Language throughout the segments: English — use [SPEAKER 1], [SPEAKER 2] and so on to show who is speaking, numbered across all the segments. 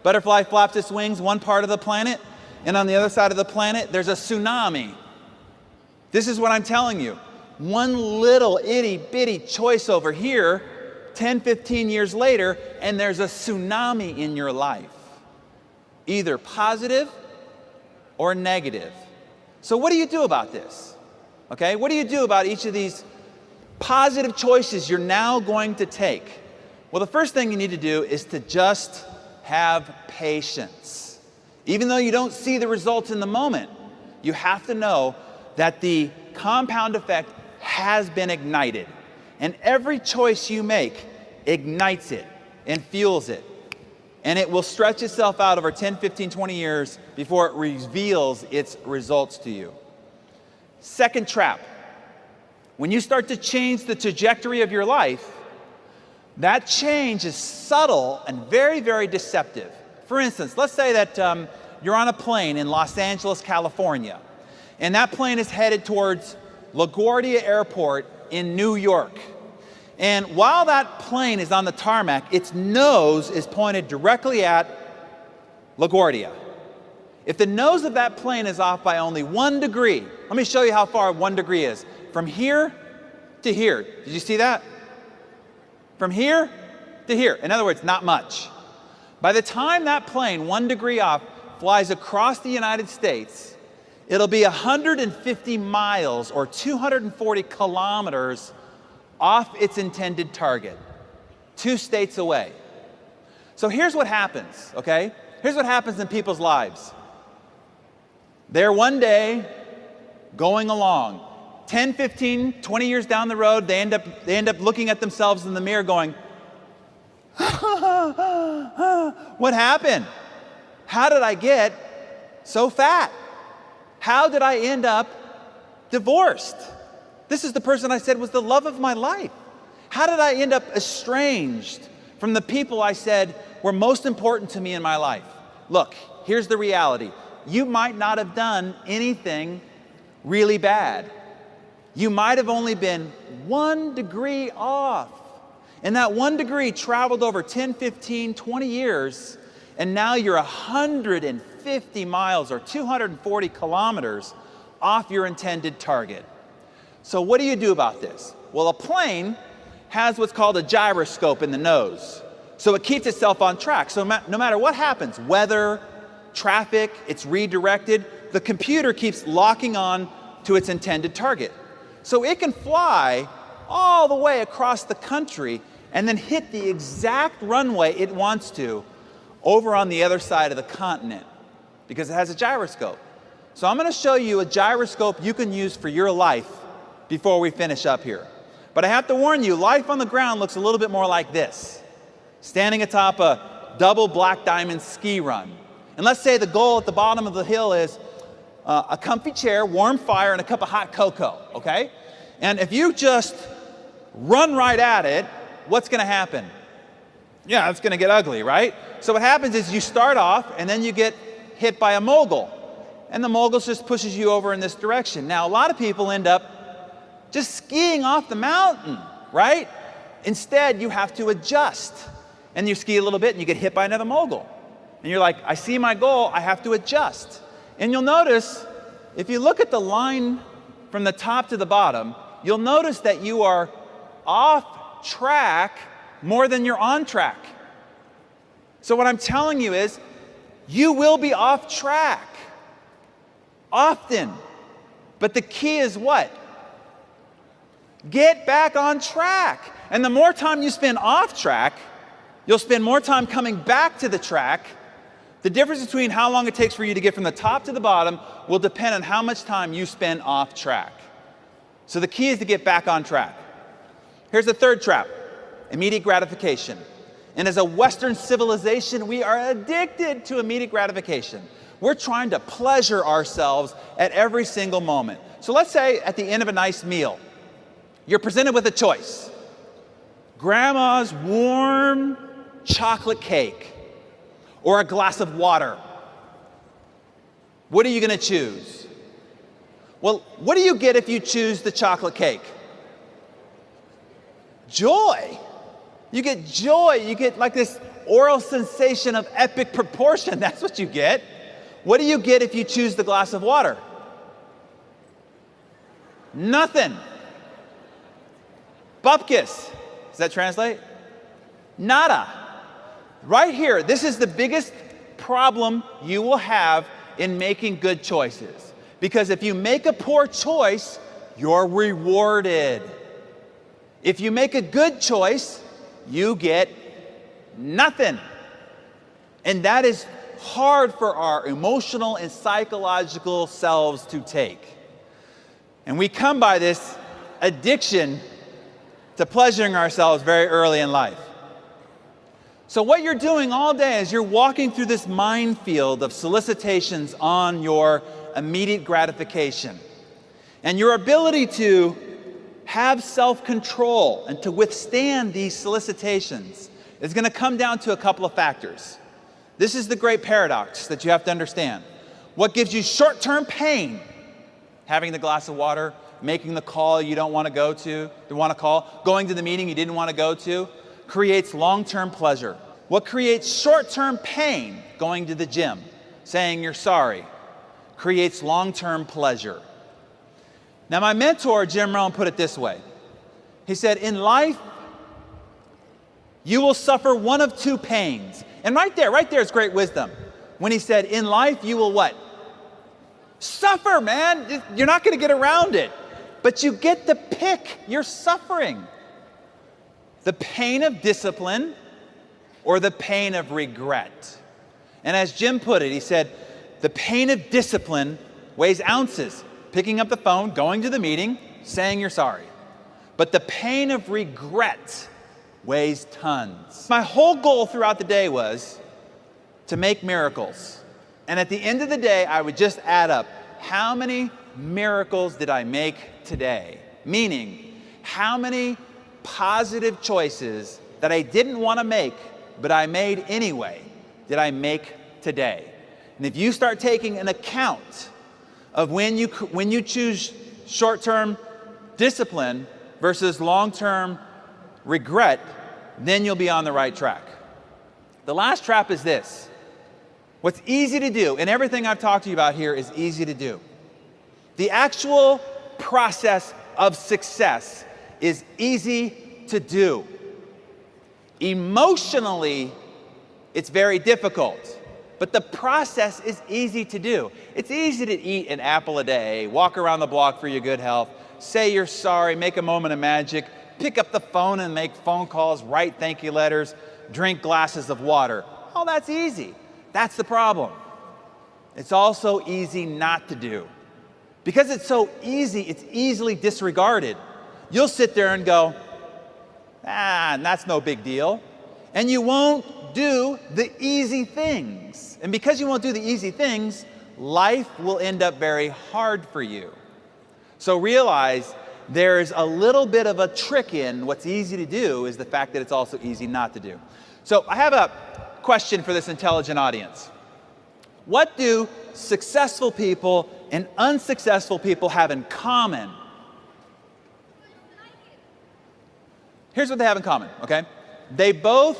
[SPEAKER 1] Butterfly flaps its wings one part of the planet, and on the other side of the planet, there's a tsunami. This is what I'm telling you. One little itty-bitty choice over here, 10, 15 years later, and there's a tsunami in your life. Either positive or negative. So what do you do about this? Okay, what do you do about each of these positive choices you're now going to take? Well, the first thing you need to do is to just have patience. Even though you don't see the results in the moment, you have to know that the compound effect has been ignited. And every choice you make ignites it and fuels it. And it will stretch itself out over 10, 15, 20 years before it reveals its results to you. Second trap. When you start to change the trajectory of your life, that change is subtle and very, very deceptive. For instance, let's say that you're on a plane in Los Angeles, California, and that plane is headed towards LaGuardia Airport in New York. And while that plane is on the tarmac, its nose is pointed directly at LaGuardia. If the nose of that plane is off by only 1 degree, let me show you how far 1 degree is. From here to here. Did you see that? From here to here. In other words, not much. By the time that plane, 1 degree off, flies across the United States, it'll be 150 miles or 240 kilometers off its intended target, 2 states away. So here's what happens, okay? Here's what happens in people's lives. They're one day going along. 10, 15, 20 years down the road, they end up looking at themselves in the mirror going, what happened? How did I get so fat? How did I end up divorced? This is the person I said was the love of my life. How did I end up estranged from the people I said were most important to me in my life? Look, here's the reality. You might not have done anything really bad. You might have only been 1 degree off. And that 1 degree traveled over 10, 15, 20 years, and now you're 150 miles or 240 kilometers off your intended target. So what do you do about this? Well, a plane has what's called a gyroscope in the nose. So it keeps itself on track. So no matter what happens, weather, traffic, it's redirected, the computer keeps locking on to its intended target. So it can fly all the way across the country and then hit the exact runway it wants to over on the other side of the continent because it has a gyroscope. So I'm going to show you a gyroscope you can use for your life before we finish up here. But I have to warn you, life on the ground looks a little bit more like this. Standing atop a double black diamond ski run. And let's say the goal at the bottom of the hill is a comfy chair, warm fire, and a cup of hot cocoa, okay? And if you just run right at it, what's going to happen? Yeah, it's going to get ugly, right? So what happens is you start off, and then you get hit by a mogul. And the mogul just pushes you over in this direction. Now, a lot of people end up just skiing off the mountain, right? Instead, you have to adjust. And you ski a little bit, and you get hit by another mogul. And you're like, I see my goal, I have to adjust. And you'll notice, if you look at the line from the top to the bottom, you'll notice that you are off track more than you're on track. So what I'm telling you is, you will be off track often. But the key is what? Get back on track. And the more time you spend off track, you'll spend more time coming back to the track. The difference between how long it takes for you to get from the top to the bottom will depend on how much time you spend off track. So the key is to get back on track. Here's the third trap, immediate gratification. And as a Western civilization, we are addicted to immediate gratification. We're trying to pleasure ourselves at every single moment. So let's say at the end of a nice meal, you're presented with a choice. Grandma's warm chocolate cake or a glass of water. What are you going to choose? Well, what do you get if you choose the chocolate cake? Joy. You get joy. You get like this oral sensation of epic proportion. That's what you get. What do you get if you choose the glass of water? Nothing. Bupkis. Does that translate? Nada. Right here, this is the biggest problem you will have in making good choices. Because if you make a poor choice, you're rewarded. If you make a good choice, you get nothing. And that is hard for our emotional and psychological selves to take. And we come by this addiction to pleasuring ourselves very early in life. So what you're doing all day is you're walking through this minefield of solicitations on your immediate gratification. And your ability to have self-control and to withstand these solicitations is going to come down to a couple of factors. This is the great paradox that you have to understand. What gives you short-term pain, having the glass of water, making the call you don't want to go to, going to the meeting you didn't want to go to, creates long-term pleasure. What creates short-term pain, going to the gym, saying you're sorry, creates long-term pleasure. Now, my mentor, Jim Rohn, put it this way. He said, in life, you will suffer one of two pains. And right there is great wisdom. When he said, in life, you will what? Suffer, man. You're not going to get around it. But you get to pick your suffering. The pain of discipline or the pain of regret. And as Jim put it, he said, the pain of discipline weighs ounces. Picking up the phone, going to the meeting, saying you're sorry. But the pain of regret weighs tons. My whole goal throughout the day was to make miracles. And at the end of the day, I would just add up, how many miracles did I make today? Meaning, how many positive choices that I didn't want to make, but I made anyway, did I make today? And if you start taking an account of when you choose short-term discipline versus long-term regret, then you'll be on the right track. The last trap is this. What's easy to do, and everything I've talked to you about here is easy to do. The actual process of success is easy to do. Emotionally, it's very difficult. But the process is easy to do. It's easy to eat an apple a day, walk around the block for your good health, say you're sorry, make a moment of magic, pick up the phone and make phone calls, write thank you letters, drink glasses of water. All that's easy. That's the problem. It's also easy not to do. Because it's so easy, it's easily disregarded. You'll sit there and go, that's no big deal. And you won't do the easy things. And because you won't do the easy things, life will end up very hard for you. So realize there's a little bit of a trick in what's easy to do is the fact that it's also easy not to do. So I have a question for this intelligent audience. What do successful people and unsuccessful people have in common? Here's what they have in common, okay? They both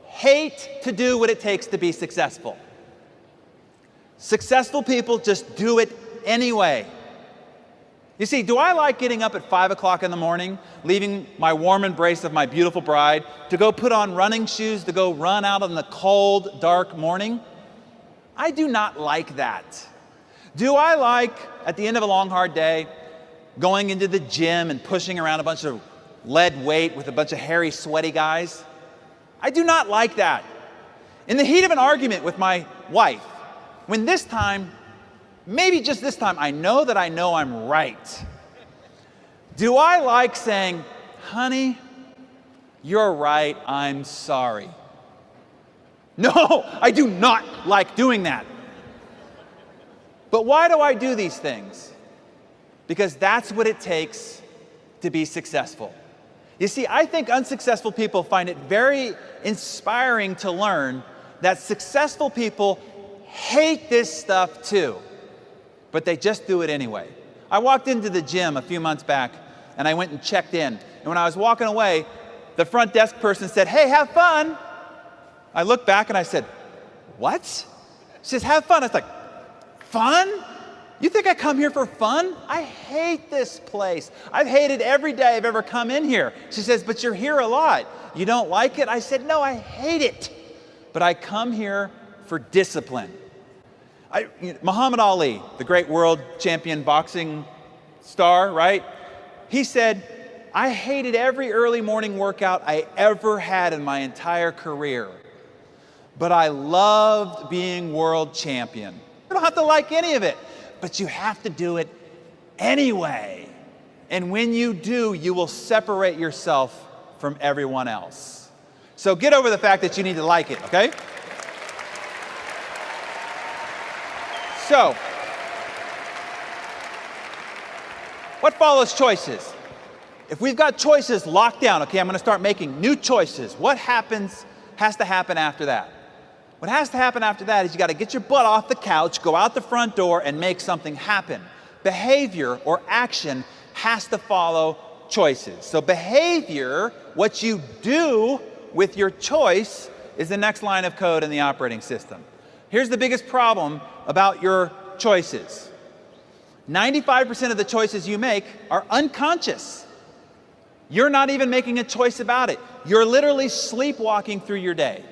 [SPEAKER 1] hate to do what it takes to be successful. Successful people just do it anyway. You see, do I like getting up at 5 o'clock in the morning, leaving my warm embrace of my beautiful bride, to go put on running shoes, to go run out in the cold, dark morning? I do not like that. Do I like, at the end of a long, hard day, going into the gym and pushing around a bunch of lead weight with a bunch of hairy, sweaty guys? I do not like that. In the heat of an argument with my wife, when this time, maybe just this time, I know I'm right. Do I like saying, honey, you're right, I'm sorry? No, I do not like doing that. But why do I do these things? Because that's what it takes to be successful. You see, I think unsuccessful people find it very inspiring to learn that successful people hate this stuff too, but they just do it anyway. I walked into the gym a few months back and I went and checked in. And when I was walking away, the front desk person said, "Hey, have fun." I looked back and I said, what? She says, have fun. I was like, fun? You think I come here for fun? I hate this place. I've hated every day I've ever come in here. She says, but you're here a lot. You don't like it? I said, no, I hate it. But I come here for discipline. Muhammad Ali, the great world champion boxing star, right? He said, I hated every early morning workout I ever had in my entire career. But I loved being world champion. You don't have to like any of it, but you have to do it anyway. And when you do, you will separate yourself from everyone else. So get over the fact that you need to like it, okay? So, what follows choices? If we've got choices locked down, okay, I'm going to start making new choices. What has to happen after that? What has to happen after that is you got to get your butt off the couch, go out the front door, and make something happen. Behavior or action has to follow choices. So behavior, what you do with your choice, is the next line of code in the operating system. Here's the biggest problem about your choices. 95% of the choices you make are unconscious. You're not even making a choice about it. You're literally sleepwalking through your day.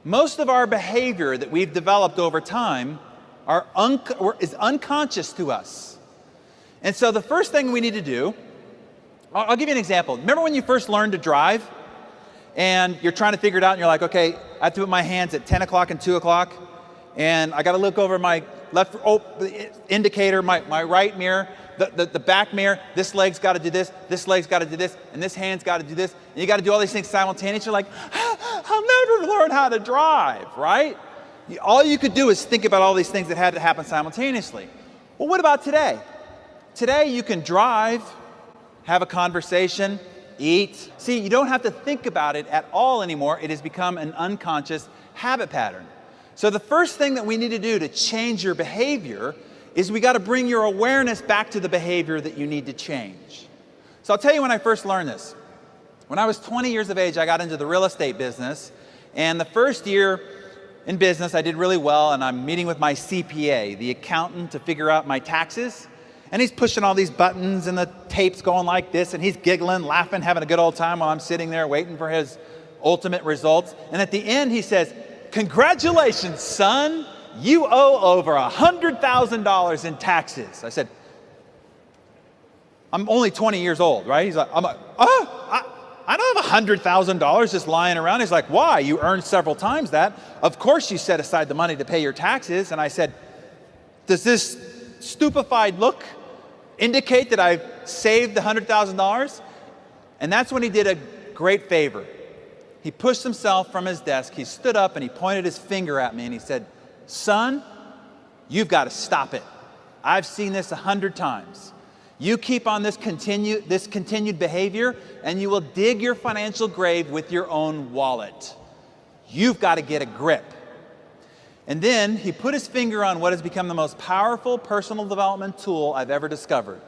[SPEAKER 1] Most of our behavior that we've developed over time is unconscious to us. And so the first thing we need to do, I'll give you an example. Remember when you first learned to drive and you're trying to figure it out and you're like, okay, I have to put my hands at 10 o'clock and 2 o'clock and I got to look over my left indicator, my right mirror, the back mirror, this leg's got to do this leg's got to do this, and this hand's got to do this, and you got to do all these things simultaneously. You're like, I'll never learn how to drive, right? All you could do is think about all these things that had to happen simultaneously. Well, what about today? Today you can drive, have a conversation, eat. See, you don't have to think about it at all anymore. It has become an unconscious habit pattern. So the first thing that we need to do to change your behavior is we got to bring your awareness back to the behavior that you need to change. So I'll tell you when I first learned this. When I was 20 years of age, I got into the real estate business. And the first year in business, I did really well. And I'm meeting with my CPA, the accountant, to figure out my taxes. And he's pushing all these buttons and the tape's going like this. And he's giggling, laughing, having a good old time while I'm sitting there waiting for his ultimate results. And at the end, he says, congratulations, son. You owe over $100,000 in taxes. I said, I'm only 20 years old, right? He's like, I don't have $100,000 just lying around. He's like, why? You earned several times that. Of course you set aside the money to pay your taxes. And I said, does this stupefied look indicate that I've saved the $100,000? And that's when he did a great favor. He pushed himself from his desk. He stood up and he pointed his finger at me and he said, son, you've got to stop it. I've seen this 100 times. You keep on this continued behavior and you will dig your financial grave with your own wallet. You've got to get a grip. And then he put his finger on what has become the most powerful personal development tool I've ever discovered.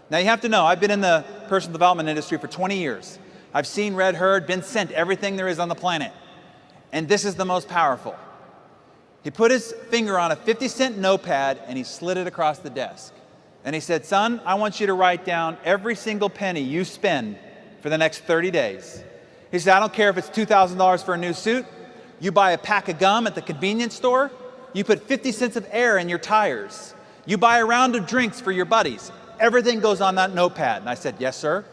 [SPEAKER 1] Now you have to know, I've been in the personal development industry for 20 years. I've seen, read, heard, been sent everything there is on the planet. And this is the most powerful. He put his finger on a 50-cent notepad and he slid it across the desk. And he said, son, I want you to write down every single penny you spend for the next 30 days. He said, I don't care if it's $2,000 for a new suit. You buy a pack of gum at the convenience store. You put 50 cents of air in your tires. You buy a round of drinks for your buddies. Everything goes on that notepad. And I said, yes, sir.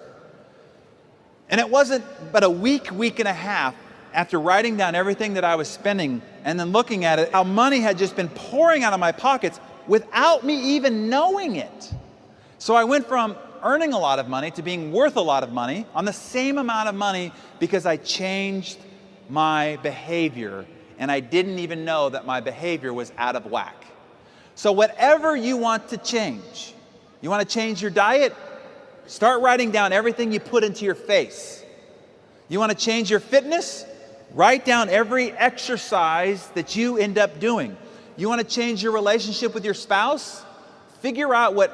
[SPEAKER 1] And it wasn't but a week and a half after writing down everything that I was spending and then looking at it, how money had just been pouring out of my pockets without me even knowing it. So I went from earning a lot of money to being worth a lot of money on the same amount of money because I changed my behavior and I didn't even know that my behavior was out of whack. So whatever you want to change, you want to change your diet? Start writing down everything you put into your face. You want to change your fitness? Write down every exercise that you end up doing. You want to change your relationship with your spouse? Figure out what